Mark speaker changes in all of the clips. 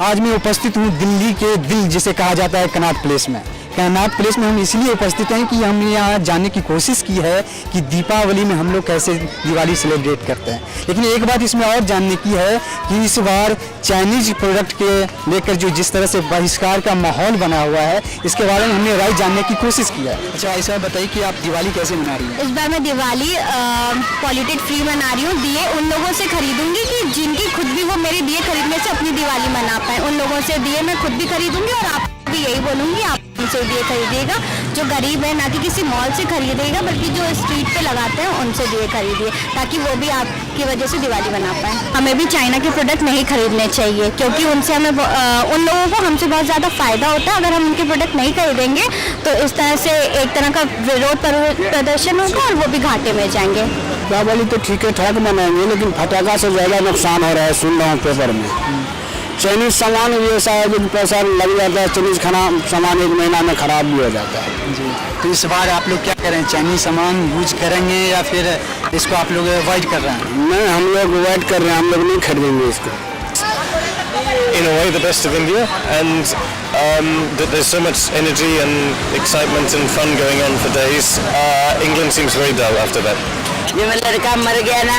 Speaker 1: आज मैं उपस्थित हूँ दिल्ली के दिल जिसे कहा जाता है कनॉट प्लेस में। कनॉट प्लेस में हम इसलिए उपस्थित हैं कि हमने यहाँ जानने की कोशिश की है कि दीपावली में हम लोग कैसे दिवाली सेलिब्रेट करते हैं। लेकिन एक बात इसमें और जानने की है कि इस बार चाइनीज प्रोडक्ट के लेकर जो जिस तरह से बहिष्कार का माहौल बना हुआ है, इसके बारे में हमने राय जानने की कोशिश की है। अच्छा, ऐसा बताइए कि आप दिवाली कैसे मना रही हैं?
Speaker 2: इस बार मैं दिवाली पॉलिटेड फ्री मना रही हूँ। दिए उन लोगों से खरीदूंगी कि जिनकी खुद भी वो मेरे दिए खरीदने से अपनी दिवाली मना पाए। उन लोगों से दिए मैं खुद भी खरीदूंगी और आप भी यही बोलूँगी, आप उनसे दिए खरीदिएगा जो गरीब है, ना कि किसी मॉल से खरीदेगा बल्कि जो स्ट्रीट पे लगाते हैं उनसे दिए खरीदिए, ताकि वो भी आपकी वजह से दिवाली मना पाए। हमें भी चाइना के प्रोडक्ट नहीं खरीदने चाहिए, क्योंकि उनसे हमें उन लोगों को हमसे बहुत ज़्यादा फ़ायदा होता है। अगर हम उनके प्रोडक्ट नहीं खरीदेंगे तो इस तरह से एक तरह का विरोध प्रदर्शन होगा और वो भी घाटे में जाएंगे।
Speaker 1: दीपावली तो ठीक है ठाक मनाएंगे, लेकिन फटाखा से ज़्यादा नुकसान हो रहा है, सुन रहा हूँ पेपर में। चाइनीज सामान भी ऐसा है जो पैसा लग जाता है, चाइनीज खाना सामान 1 महीना में ख़राब भी हो जाता है जी। तो इस बार आप लोग क्या करें, चाइनीज सामान यूज करेंगे या फिर इसको आप लोग अवॉइड कर रहे हैं? नहीं, हम लोग अवॉइड कर रहे हैं, हम लोग नहीं खरीदेंगे इसको।
Speaker 3: In a way, the best of India, and that there's so much energy and excitement and fun going on for days. England seems very dull after that.
Speaker 4: ये लड़का मर गया ना,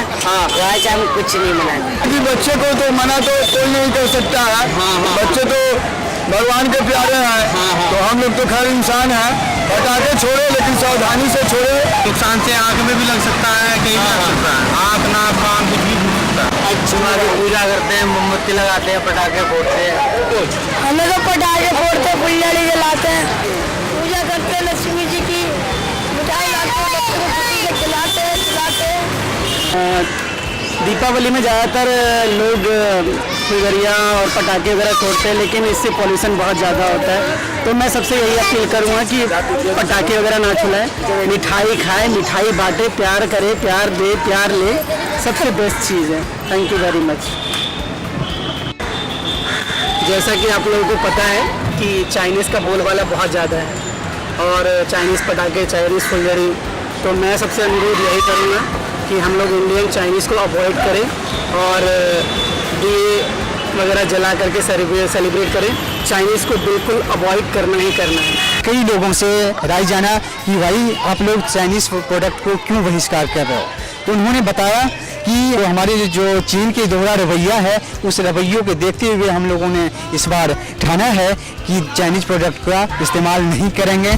Speaker 4: आज हम कुछ नहीं मनाते।
Speaker 1: अभी बच्चे को तो मना तो कोई नहीं कर सकता है। बच्चे तो भगवान के प्यारे हैं। तो हम लोग तो खैर इंसान हैं, पटाखे छोड़े लेकिन सावधानी से छोड़े। नुकसान से आँख में भी लग सकता है, कहीं भी लग सकता है, आँख नाक कान कुछ भी हो सकता है। अच्छा, पूजा करते हैं, मोमबत्ती लगाते हैं, पटाखे फोड़ते हैं।
Speaker 2: हम लोग पटाखे फोड़ते हैं, फुलझड़ी जलाते हैं, पूजा करते हैं लक्ष्मी जी की, मिठाई लाते हैं, बच्चों को खुशी से खिलाते हैं, खिलाते हैं।
Speaker 1: दीपावली में ज़्यादातर लोग फुलझड़ियाँ और पटाखे वगैरह छोड़ते हैं, लेकिन इससे पॉल्यूशन बहुत ज़्यादा होता है। तो मैं सबसे यही अपील करूँगा कि पटाखे वगैरह ना छुड़ाएं, मिठाई खाएं, मिठाई बांटे, प्यार करें, प्यार दे, प्यार ले, सबसे बेस्ट चीज़ है। Thank you very much. जैसा कि आप लोगों को पता है कि चाइनीज़ का बोलबाला बहुत ज़्यादा है और चाइनीज़ पटाखे, चाइनीज़ फुलझड़ी, तो मैं सबसे अनुरोध यही करूँगा कि हम लोग इंडियन चाइनीज़ को अवॉइड करें और दिए वगैरह जला करके सेलिब्रेट करें। चाइनीज़ को बिल्कुल अवॉइड करना ही करना है। कई लोगों से राय जाना कि भाई आप लोग चाइनीज़ प्रोडक्ट को क्यों बहिष्कार कर रहे हो, तो उन्होंने बताया कि हमारे जो चीन के दोहरा रवैया है, उस रवैयों को देखते हुए हम लोगों ने इस बार ठाना है कि चाइनीज़ प्रोडक्ट का इस्तेमाल नहीं करेंगे।